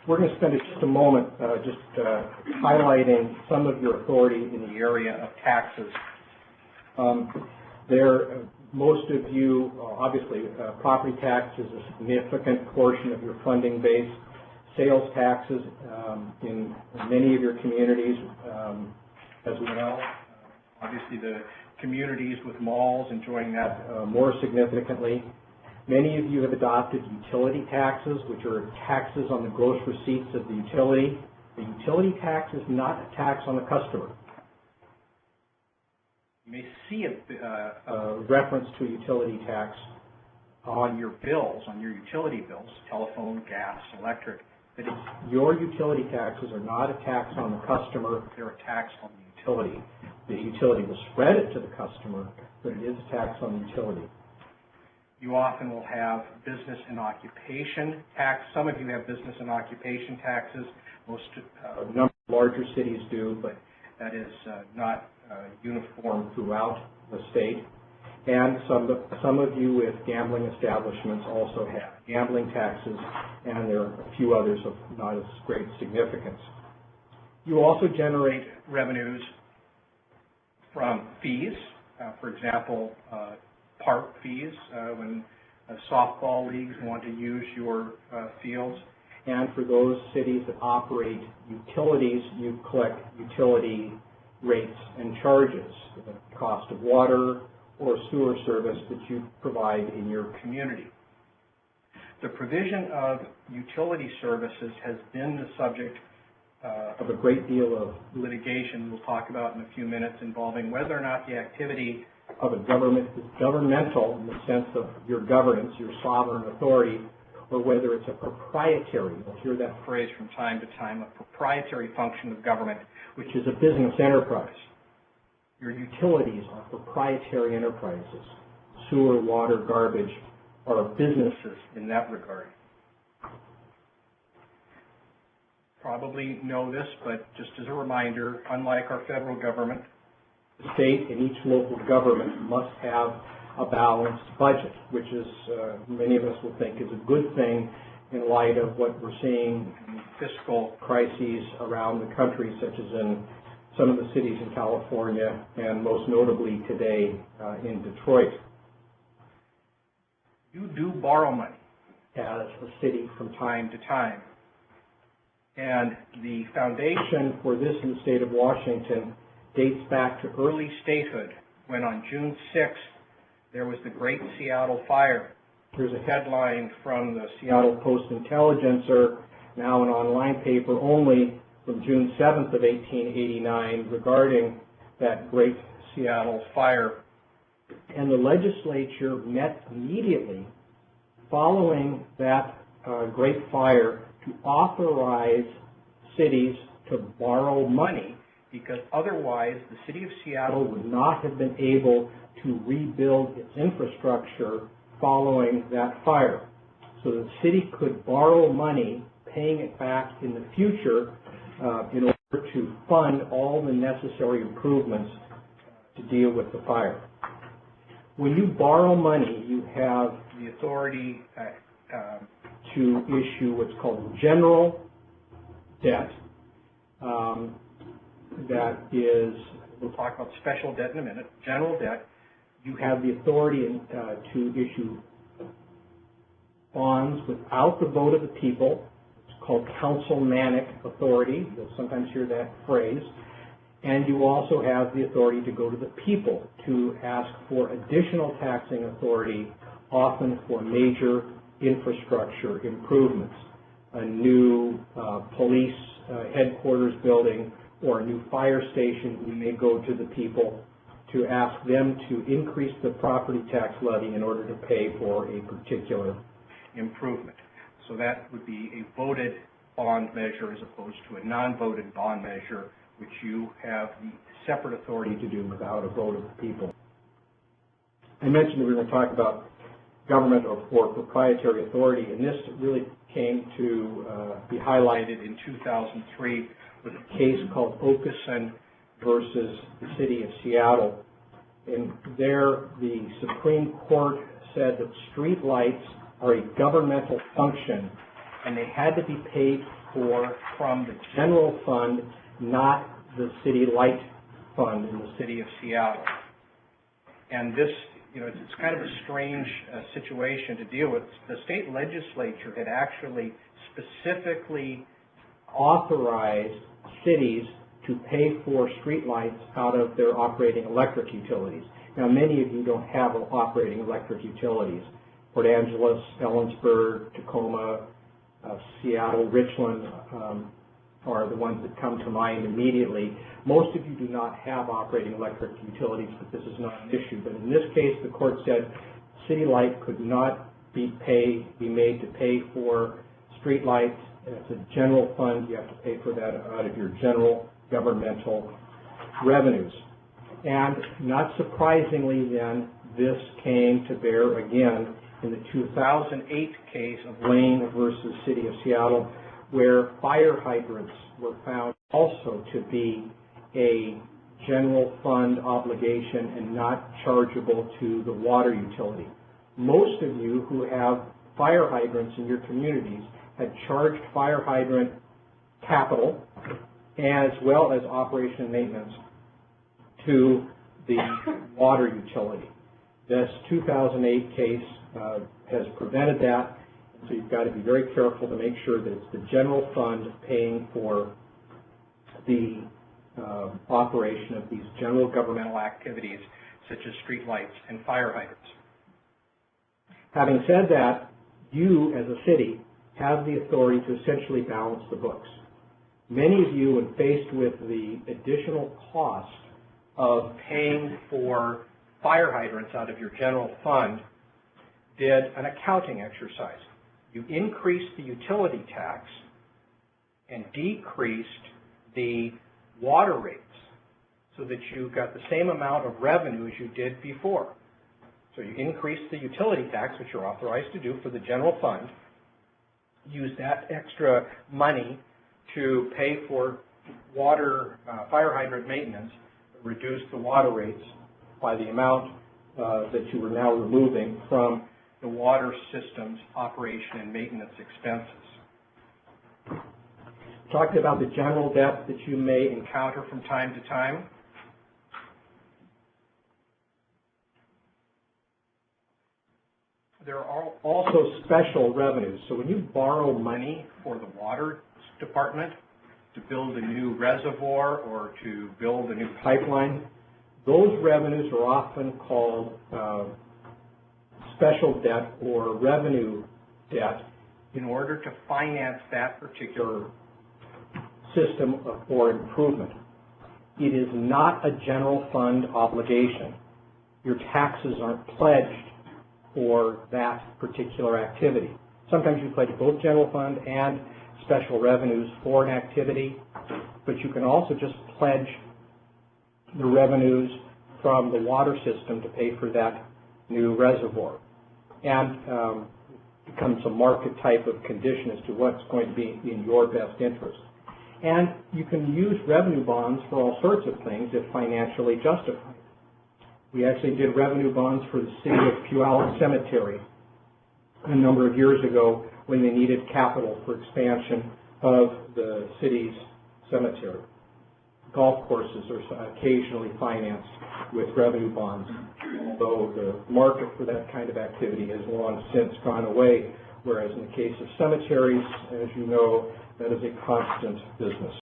We're going to spend just a moment highlighting some of your authority in the area of taxes. Most of you, obviously, property tax is a significant portion of your funding base. Sales taxes in many of your communities as well. Obviously, the communities with malls enjoying that more significantly. Many of you have adopted utility taxes, which are taxes on the gross receipts of the utility. The utility tax is not a tax on the customer. You may see a reference to a utility tax on your bills, on your utility bills, telephone, gas, electric. But your utility taxes are not a tax on the customer, they're a tax on the utility. The utility will spread it to the customer, but it is a tax on the utility. You often will have business and occupation tax. Some of you have business and occupation taxes. Most number of larger cities do, but that is not uniform throughout the state. And some of you with gambling establishments also have gambling taxes, and there are a few others of not as great significance. You also generate revenues from fees, for example, park fees when softball leagues want to use your fields. And for those cities that operate utilities, you collect utility rates and charges, the cost of water or sewer service that you provide in your community. The provision of utility services has been the subject of a great deal of litigation we'll talk about in a few minutes, involving whether or not the activity of a government is governmental in the sense of your governance, your sovereign authority, or whether it's a proprietary, you'll hear that phrase from time to time, a proprietary function of government, which is a business enterprise. Your utilities are proprietary enterprises. Sewer, water, garbage are businesses in that regard. Probably know this, but just as a reminder, unlike our federal government, the state and each local government must have a balanced budget, which is, many of us will think, is a good thing in light of what we're seeing in fiscal crises around the country, such as in some of the cities in California and most notably today in Detroit. You do borrow money as a city from time to time. And the foundation for this in the state of Washington dates back to early statehood, when on June 6th, there was the Great Seattle Fire. Here's a headline from the Seattle Post-Intelligencer, now an online paper only, from June 7th of 1889 regarding that Great Seattle Fire. And the legislature met immediately following that Great Fire to authorize cities to borrow money, because otherwise the city of Seattle would not have been able to rebuild its infrastructure following that fire. So the city could borrow money, paying it back in the future in order to fund all the necessary improvements to deal with the fire. When you borrow money, you have the authority to issue what's called general debt. That is, we'll talk about special debt in a minute. General debt, you have the authority to issue bonds without the vote of the people. It's called councilmanic authority. You'll sometimes hear that phrase. And you also have the authority to go to the people to ask for additional taxing authority, often for major infrastructure improvements. A new police headquarters building or a new fire station, we may go to the people to ask them to increase the property tax levy in order to pay for a particular improvement. So that would be a voted bond measure as opposed to a non-voted bond measure, which you have the separate authority to do without a vote of the people. I mentioned that we were going to talk about government or proprietary authority, and this really came to be highlighted in 2003 with a case called Okeson versus the city of Seattle. And there, the Supreme Court said that street lights are a governmental function and they had to be paid for from the general fund, not the city light fund in the city of Seattle. And this, it's kind of a strange situation to deal with. The state legislature had actually specifically authorized cities to pay for streetlights out of their operating electric utilities. Now, many of you don't have operating electric utilities. Port Angeles, Ellensburg, Tacoma, Seattle, Richland are the ones that come to mind immediately. Most of you do not have operating electric utilities, but this is not an issue. But in this case, the court said City Light could not be made to pay for street lights. It's a general fund. You have to pay for that out of your general governmental revenues. And not surprisingly then, this came to bear again in the 2008 case of Lane versus City of Seattle, where fire hydrants were found also to be a general fund obligation and not chargeable to the water utility. Most of you who have fire hydrants in your communities had charged fire hydrant capital as well as operation and maintenance to the water utility. This 2008 case has prevented that, so you've got to be very careful to make sure that it's the general fund paying for the operation of these general governmental activities such as street lights and fire hydrants. Having said that, you as a city have the authority to essentially balance the books. Many of you, when faced with the additional cost of paying for fire hydrants out of your general fund, did an accounting exercise. You increased the utility tax and decreased the water rates so that you got the same amount of revenue as you did before. So you increased the utility tax, which you're authorized to do for the general fund, use that extra money to pay for water, fire hydrant maintenance, reduce the water rates by the amount that you were now removing from the water system's operation and maintenance expenses. Talking about the general debt that you may encounter from time to time. There are also special revenues. So when you borrow money for the water department to build a new reservoir or to build a new pipeline, those revenues are often called special debt or revenue debt in order to finance that particular system or improvement. It is not a general fund obligation. Your taxes aren't pledged for that particular activity. Sometimes you pledge both general fund and special revenues for an activity, but you can also just pledge the revenues from the water system to pay for that new reservoir. And becomes a market type of condition as to what's going to be in your best interest. And you can use revenue bonds for all sorts of things if financially justified. We actually did revenue bonds for the city of Puyallup Cemetery a number of years ago when they needed capital for expansion of the city's cemetery. Golf courses are occasionally financed with revenue bonds, although the market for that kind of activity has long since gone away, whereas in the case of cemeteries, as you know, that is a constant business.